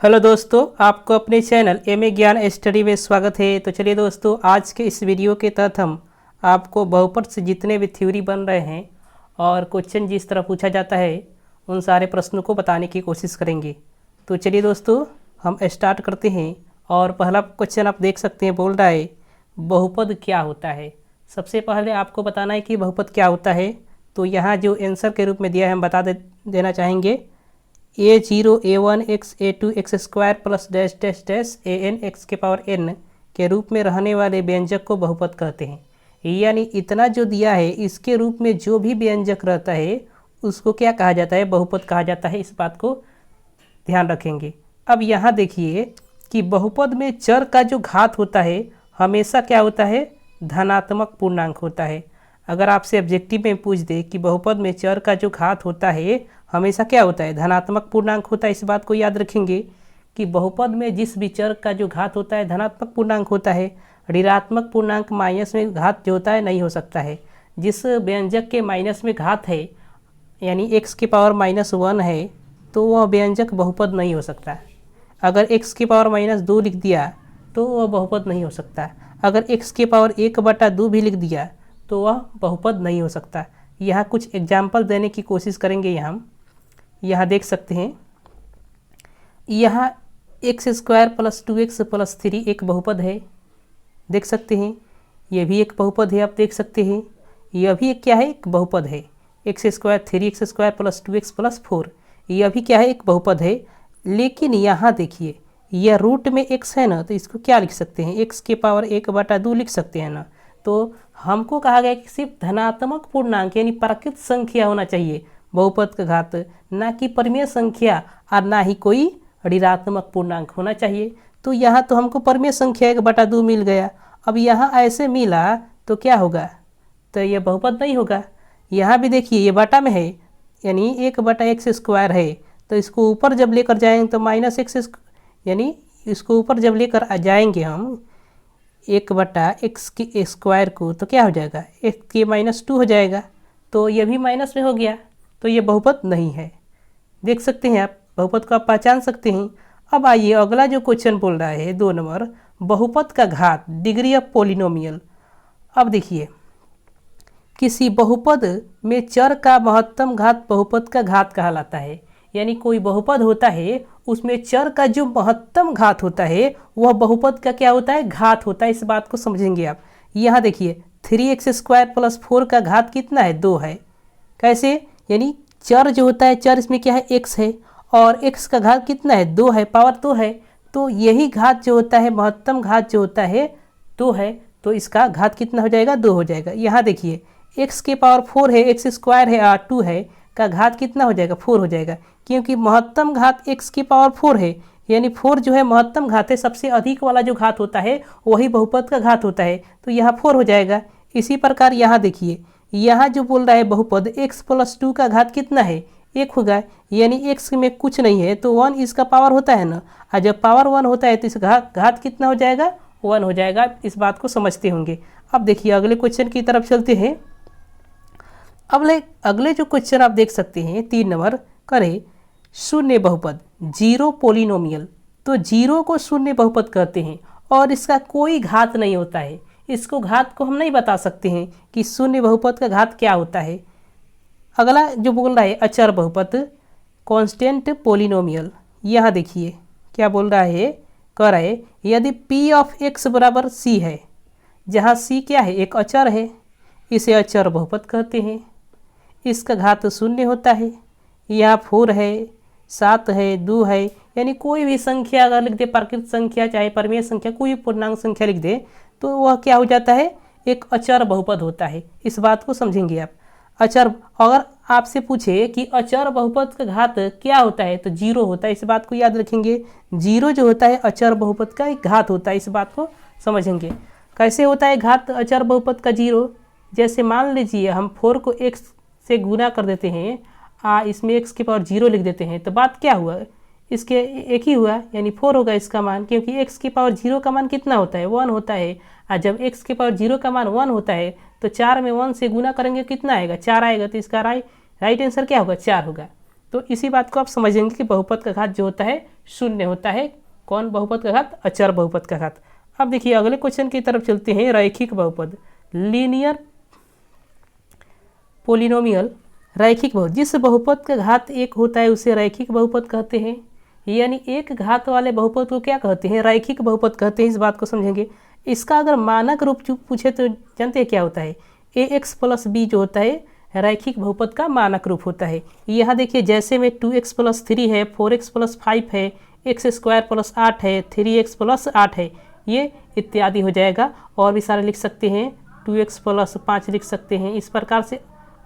Hello दोस्तों, आपको अपने चैनल एमए ज्ञान स्टडी में स्वागत है। तो चलिए दोस्तों, आज के इस वीडियो के तहत हम आपको बहुपद से जितने भी थ्योरी बन रहे हैं और क्वेश्चन जिस तरह पूछा जाता है उन सारे प्रश्नों को बताने की कोशिश करेंगे। तो चलिए दोस्तों, हम स्टार्ट करते हैं। और पहला क्वेश्चन आप देख सकते हैं, बोल रहा है बहुपद क्या होता है। सबसे पहले आपको बताना है कि बहुपद क्या होता है। तो यहाँ जो आंसर के रूप में दिया है हम बता देना चाहेंगे। a0 a1 x a2 x square plus dash dash dash an x के पावर n के रूप में रहने वाले व्यंजक को बहुपद कहते हैं। यानी इतना जो दिया है इसके रूप में जो भी व्यंजक रहता है उसको क्या कहा जाता है, बहुपद कहा जाता है। इस बात को ध्यान रखेंगे। अब यहाँ देखिए कि बहुपद में चर का जो घात होता है हमेशा क्या होता है, धनात्मक पूर्णांक होता है। अगर आपसे ऑब्जेक्टिव में पूछ दे कि बहुपद में चर का जो घात होता है हमेशा क्या होता है, धनात्मक पूर्णांक होता है। इस बात को याद रखेंगे कि बहुपद में जिस भी चर का जो घात होता है धनात्मक पूर्णांक होता है। ऋणात्मक पूर्णांक माइनस में घात जो होता है नहीं हो सकता है। जिस व्यंजक के माइनस में घात है यानी x की पावर -1 है तो वह व्यंजक बहुपद नहीं हो सकता। अगर x की पावर -2 लिख दिया तो वह बहुपद नहीं हो सकता। अगर x की पावर 1/2 भी लिख दिया तो वह बहुपद नहीं हो सकता। यहाँ कुछ एग्जाम्पल देने की कोशिश करेंगे। यहाँ देख सकते हैं, यहाँ x square plus 2x plus 3 एक बहुपद है, देख सकते हैं। यह भी एक बहुपद है, आप देख सकते हैं। यह भी एक क्या है, एक बहुपद है। x square 3x square plus 2x plus 4 यह भी क्या है, एक बहुपद है। लेकिन यहाँ देखिए यह रूट में x है ना, तो इसको क्या लिख सकते हैं, x की पावर 1/2 लिख सकते हैं ना। तो हमको कहा गया कि सिर्फ धनात्मक पूर्णांक यानी प्राकृत संख्या होना चाहिए बहुपद का घात, ना कि परिमेय संख्या और ना ही कोई ऋणात्मक पूर्णांक होना चाहिए। तो यहाँ तो हमको परिमेय संख्या 1/2 मिल गया। अब यहाँ ऐसे मिला तो क्या होगा, तो यह बहुपद नहीं होगा। यहाँ भी देखिए ये बटा में है यानी 1/x स्क्वायर है, तो इसको ऊपर जब लेकर जाएंगे तो -x यानी इसको ऊपर जब लेकर आ जाएंगे हम 1/x के स्क्वायर को तो क्या हो जाएगा, x के -2 हो जाएगा। तो यह भी माइनस में हो गया, तो ये बहुपद नहीं है। देख सकते हैं आप, बहुपद को आप पहचान सकते हैं। अब आइए अगला जो क्वेश्चन बोल रहा है 2 नंबर, बहुपद का घात डिग्री ऑफ पोलिनोमियल। अब देखिए किसी बहुपद में चर का महत्तम घात बहुपद का घात कहलाता है। यानी कोई बहुपद होता है उसमें चर का जो महत्तम घात होता है वह बहुपद का क्या होता है, घात होता है। इस बात को समझेंगे आप। यहाँ देखिए 3x स्क्वायर प्लस 4 का घात कितना है, 2 है। कैसे, यानी चर जो होता है, चर इसमें क्या है, x है और x का घात कितना है, 2 है, पावर 2 है। तो यही घात जो होता है, महत्तम घात जो होता है 2 है, तो इसका घात कितना हो जाएगा, 2 हो जाएगा। यहाँ देखिए x के पावर 4 है, x स्क्वायर है और 2 है का घात कितना हो जाएगा, 4 हो जाएगा। क्योंकि महत्तम घात x की पावर 4 है यानी 4 जो है महत्तम घात है, सबसे अधिक वाला जो घात होता है वही बहुपद का घात होता है, तो यहाँ 4 हो जाएगा। इसी प्रकार यहाँ देखिए, यहाँ जो बोल रहा है बहुपद x प्लस 2 का घात कितना है, 1 होगा। यानी x में कुछ नहीं है तो 1 इसका पावर होता है ना, और जब पावर 1 होता है तो इसका घात कितना हो जाएगा, 1 हो जाएगा। इस बात को समझते होंगे। अब देखिए अगले क्वेश्चन की तरफ चलते हैं। अगले जो क्वेश्चन आप देख सकते हैं 3 नंबर, करें शून्य बहुपद जीरो पोलिनोमियल। तो जीरो को शून्य बहुपद कहते हैं और इसका कोई घात नहीं होता है। इसको घात को हम नहीं बता सकते हैं कि शून्य बहुपद का घात क्या होता है। अगला जो बोल रहा है अचर बहुपद कांस्टेंट पोलिनोमियल। यहाँ देखिए क्या बोल रहा है, कह रहा है यदि p ऑफ x बराबर c है, जहाँ c क्या है, एक अचर है, इसे अचर बहुपद कहते हैं। इसका घात शून्य होता है। यहाँ 4 है, 7 है, 2 है, यानी कोई भी संख्या अगर लिख दे, प्राकृत संख्या चाहे परिमेय संख्या, कोई पूर्णांक संख्या लिख दे तो वह क्या हो जाता है, एक अचर बहुपद होता है। इस बात को समझेंगे आप। अचर, अगर आपसे पूछे कि अचर बहुपद का घात क्या होता है तो जीरो होता है। इस बात को याद रखेंगे, जीरो जो होता है अचर बहुपद का एक घात होता है। इस बात को समझेंगे। कैसे होता है घात अचर बहुपद का जीरो, जैसे मान लीजिए हम 4 को x से गुना कर देते हैं, इसमें x की पावर 0 लिख देते हैं, तो बात क्या हुआ, इसके एक ही हुआ यानी 4 होगा इसका मान। क्योंकि x की पावर 0 का मान कितना होता है, 1 होता है। और जब x की पावर 0 का मान 1 होता है तो 4 में 1 से गुना करेंगे कितना आएगा, 4 आएगा। तो इसका राइट आंसर क्या होगा, 4 होगा। तो इसी बात को आप समझेंगे कि बहुपद का घात जो होता है शून्य होता है। कौन बहुपद का घात? अचर बहुपद का घात। अब देखिए अगले क्वेश्चन की तरफ चलते हैं। रैखिक बहुपद, लीनियर पोलिनोमियल, रैखिक बहुपद। जिस बहुपद का घात एक होता है उसे रैखिक बहुपद कहते हैं। यानी एक घात वाले बहुपद को क्या कहते हैं? रैखिक बहुपद कहते हैं। इस बात को समझेंगे। इसका अगर मानक रूप पूछे तो जानते हैं क्या होता है? ax प्लस बी जो होता है रैखिक बहुपद का मानक रूप होता है। यहाँ देखिए जैसे में 2x प्लस 3 है, 4x प्लस 5 है, एक्स स्क्वायर प्लस 8 है, 3x प्लस 8 है, ये इत्यादि हो जाएगा। और भी सारे लिख सकते हैं, 2x प्लस 5 लिख सकते हैं। इस प्रकार से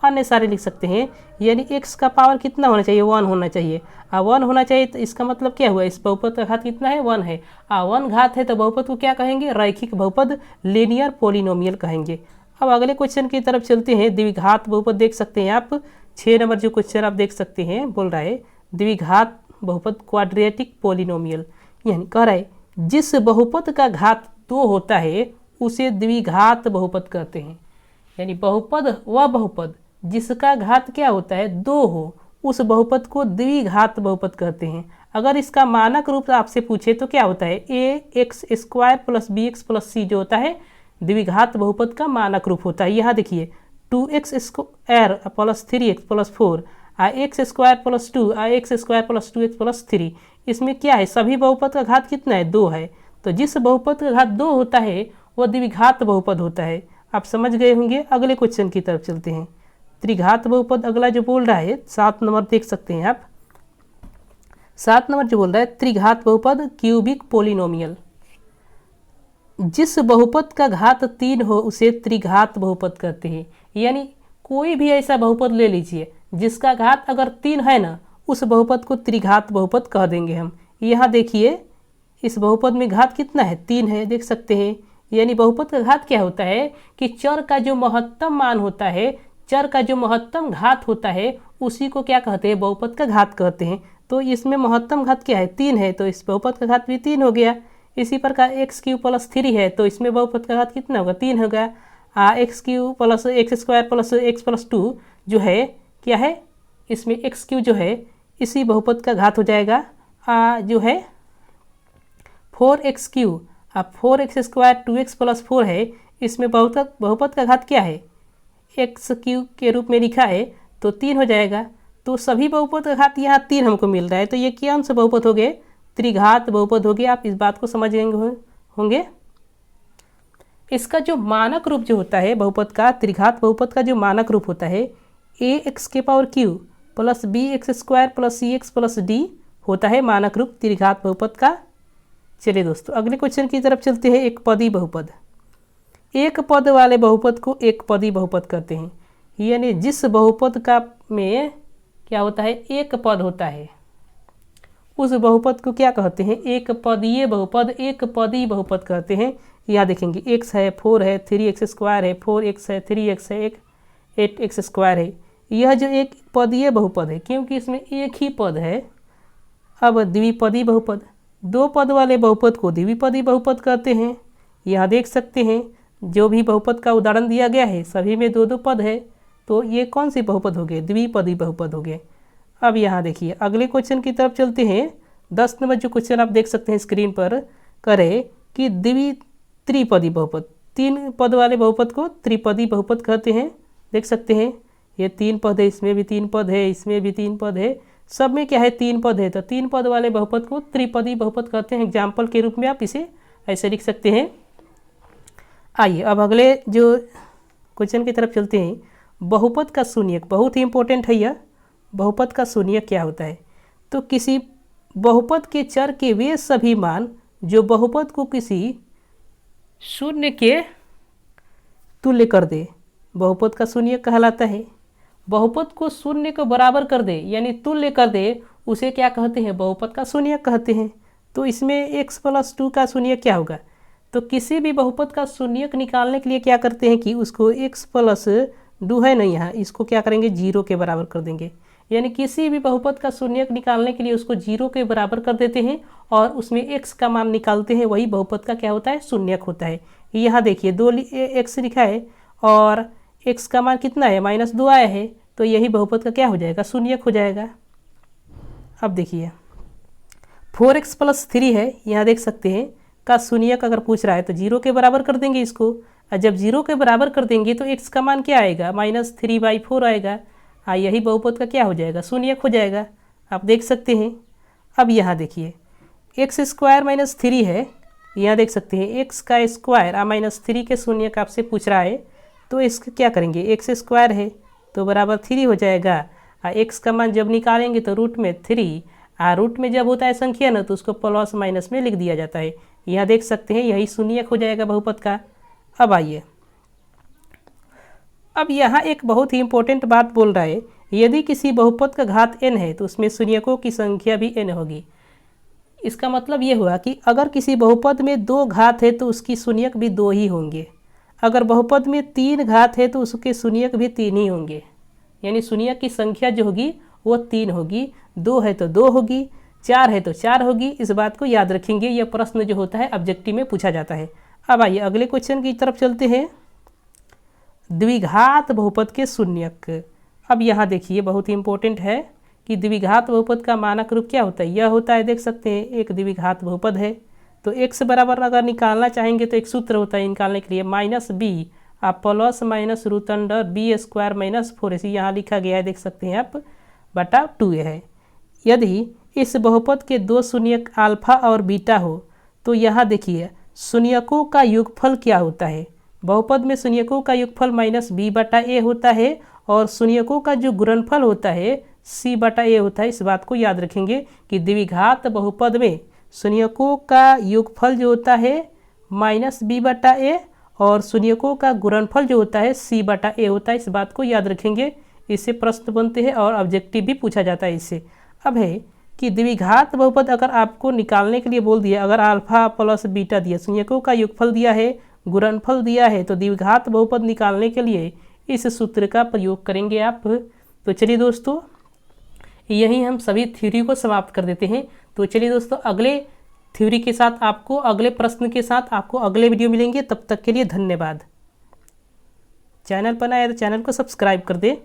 अन्य सारे लिख सकते हैं। यानी x का पावर कितना होना चाहिए? 1 होना चाहिए। 1 होना चाहिए तो इसका मतलब क्या हुआ? इस बहुपद का घात कितना है? 1 है। 1 घात है तो बहुपद को क्या कहेंगे? रैखिक बहुपद, लीनियर पोलिनोमियल कहेंगे। अब अगले क्वेश्चन की तरफ चलते हैं। द्विघात बहुपद देख सकते हैं आप। 6 नंबर जो क्वेश्चन आप देख सकते हैं, बोल रहा है द्विघात बहुपद, क्वाड्रेटिक पोलिनोमियल। यानी कह रहा है जिस बहुपद का घात 2 होता है उसे द्विघात बहुपद कहते हैं। यानी बहुपद वह बहुपद जिसका घात क्या होता है? 2 हो, उस बहुपद को द्विघात बहुपद कहते हैं। अगर इसका मानक रूप आपसे पूछे तो क्या होता है? ax square plus bx plus C जो होता है द्विघात बहुपद का मानक रूप होता है। यहाँ देखिए 2x square plus 3x plus 4, x square plus 2, x square plus 2x plus 3, इसमें क्या है? सभी बहुपद का घात कितना है? 2 है। तो जिस बहुपद का घात 2 होता है वह द्विघात बहुपद होता है। आप समझ गए होंगे। अगले क्वेश्चन की तरफ चलते हैं। त्रिघात बहुपद अगला जो बोल रहा है 7 नंबर देख सकते हैं आप। 7 नंबर जो बोल रहा है त्रिघात बहुपद, क्यूबिक पोलिनोमियल। जिस बहुपद का घात 3 हो उसे त्रिघात बहुपद कहते हैं। यानी कोई भी ऐसा बहुपद ले लीजिए जिसका घात अगर 3 है ना, उस बहुपद को त्रिघात बहुपद कह देंगे हम। यहाँ देखिए इस बहुपद में घात कितना है? 3 है, देख सकते हैं। यानी बहुपद का घात क्या होता है कि चर का जो महत्तम मान होता है, चर का जो महत्तम घात होता है उसी को क्या कहते हैं? बहुपद का घात कहते हैं। तो इसमें महत्तम घात क्या है? 3 है, तो इस बहुपद का घात भी 3 हो गया। इसी प्रकार एक्स क्यू प्लस 3 है तो इसमें बहुपद का घात कितना होगा? 3 हो गया। X Q plus x square plus x plus 2 जो है क्या है? इसमें एक्स क्यू जो है इसी बहुपद का घात हो जाएगा। जो है 4x Q, 4x square 2x plus 4 है, इसमें बहुपद का घात क्या है? एक्स क्यू के रूप में लिखा है तो 3 हो जाएगा। तो सभी बहुपद का घात यहाँ 3 हमको मिल रहा है। तो ये कौन सा बहुपद हो गए? त्रिघात बहुपद हो गए। आप इस बात को समझ गए होंगे। इसका जो मानक रूप जो होता है बहुपद का, त्रिघात बहुपद का जो मानक रूप होता है ax के power Q plus bx square plus cx plus d होता है मानक रूप त्रिघात बहुपद का। चलिए दोस्तों अगले क्वेश्चन की तरफ चलते हैं। एक पदी बहुपद, एक पद वाले बहुपद को एक पदी बहुपद कहते हैं। यानी जिस बहुपद का में क्या होता है? एक पद होता है, उस बहुपद को क्या कहते हैं? एक पदीय बहुपद, एक पदी बहुपद कहते हैं। यहाँ देखेंगे x है, 4 है, 3x स्क्वायर है, 4x है, 3x है, 8x स्क्वायर है। यह जो एक पदीय बहुपद है क्योंकि इसमें एक ही पद है। अब द्विपदी बहुपद, 2 पद वाले बहुपद को द्विपदी बहुपद कहते हैं। यहाँ देख सकते हैं जो भी बहुपद का उदाहरण दिया गया है सभी में 2-2 पद है, तो ये कौन सी बहुपद हो गए? द्विपदी बहुपद हो गए। अब यहाँ देखिए अगले क्वेश्चन की तरफ चलते हैं। 10 नंबर जो क्वेश्चन आप देख सकते हैं स्क्रीन पर, करे कि त्रिपदी बहुपद, 3 पद वाले बहुपद को त्रिपदी बहुपद कहते हैं। देख सकते हैं ये 3 पद है, इसमें भी 3 पद है, इसमें भी 3 पद है, सब में क्या है? 3 पद है। तो 3 पद वाले बहुपद को त्रिपदी बहुपद कहते हैं। एग्जाम्पल के रूप में आप इसे ऐसे लिख सकते हैं। आइए अब अगले जो क्वेश्चन की तरफ चलते हैं। बहुपद का शून्यक बहुत ही इंपॉर्टेंट है यह। बहुपद का शून्यक क्या होता है? तो किसी बहुपद के चर के वे सभी मान जो बहुपद को किसी शून्य के तुल्य कर दे, बहुपद का शून्यक कहलाता है। बहुपद को शून्य को बराबर कर दे यानी तुल्य कर दे, उसे क्या कहते हैं? बहुपद का शून्यक कहते हैं। तो इसमें x प्लस 2 का शून्यक क्या होगा? तो किसी भी बहुपद का शून्यक निकालने के लिए क्या करते हैं कि उसको x प्लस 2 है ना, यहाँ इसको क्या करेंगे? 0 के बराबर कर देंगे। यानी किसी भी बहुपद का शून्यक निकालने के लिए उसको 0 के बराबर कर देते हैं और उसमें x का मान निकालते हैं, वही बहुपद का क्या होता है? शून्यक होता है। यहाँ देखिए 2x लिखा है और x का मान कितना है? -2 आया है, तो यही बहुपद का क्या हो जाएगा? शून्यक हो जाएगा। अब देखिए 4x + 3 है, यहाँ देख सकते हैं का शून्यक अगर पूछ रहा है तो 0 के बराबर कर देंगे इसको, और जब 0 के बराबर कर देंगे तो x का मान क्या आएगा, -3/4 आएगा। यही बहुपद का क्या हो जाएगा, शून्यक हो जाएगा। आप देख सकते हैं। अब यहाँ देखिए x² - 3 है, यहाँ देख सकते हैं x² -3 के शून्यक आपसे पूछ रहा है, तो इसका क्या करेंगे, x² है तो बराबर 3 हो जाएगा। x का मान जब निकालेंगे तो रूट में 3, रूट में जब होता है संख्या ना तो उसको प्लस माइनस में लिख दिया जाता है। यहाँ देख सकते हैं यही शून्यक हो जाएगा बहुपद का। अब आइए, अब यहाँ एक बहुत ही इंपॉर्टेंट बात बोल रहा है, यदि किसी बहुपद का घात n है तो उसमें शून्यकों की संख्या भी n होगी। इसका मतलब ये हुआ कि अगर किसी बहुपद में 2 घात है तो उसकी शून्यक भी 2 ही होंगे। अगर बहुपद में 3 घात है तो उसके शून्यक भी 3 ही होंगे, यानी शून्यक की संख्या जो होगी वो 3 होगी। 2 है तो 2 होगी, 4 है तो 4 होगी। इस बात को याद रखेंगे, यह प्रश्न जो होता है ऑब्जेक्टिव में पूछा जाता है। अब आइए अगले क्वेश्चन की तरफ चलते हैं, द्विघात बहुपद के शून्यक। अब यहाँ देखिए बहुत ही इंपॉर्टेंट है कि द्विघात बहुपद का मानक रूप क्या होता है, यह होता है, देख सकते हैं एक द्विघात बहुपद है तो x बराबर अगर निकालना चाहेंगे तो एक सूत्र होता है निकालने के लिए, -b plus minus √b² - 4ac, यहाँ लिखा गया है देख सकते हैं आप, बटा 2a है। यदि इस बहुपद के 2 शून्यक अल्फा और बीटा हो तो यहाँ देखिए शून्यकों का योगफल क्या होता है, बहुपद में शून्यकों का योगफल -b/a होता है और शून्यकों का जो गुणनफल होता है c/a होता है। इस बात को याद रखेंगे कि द्विघात बहुपद में शून्यकों का योगफल जो होता है -b/a और शून्यकों का गुणनफल जो होता है c/a होता है। इस बात को याद रखेंगे, इससे प्रश्न बनते हैं और ऑब्जेक्टिव भी पूछा जाता है इससे। अब है कि द्विघात बहुपद अगर आपको निकालने के लिए बोल दिया, अगर अल्फा प्लस बीटा दिया, शून्यकों का योगफल दिया है, गुणनफल दिया है, तो द्विघात बहुपद निकालने के लिए इस सूत्र का प्रयोग करेंगे आप। तो चलिए दोस्तों, यहीं हम सभी थ्योरी को समाप्त कर देते हैं। तो चलिए दोस्तों, अगले थ्योरी के साथ आपको, अगले प्रश्न के साथ आपको अगले वीडियो मिलेंगे। तब तक के लिए धन्यवाद। चैनल पर नया है तो चैनल को सब्सक्राइब कर दें।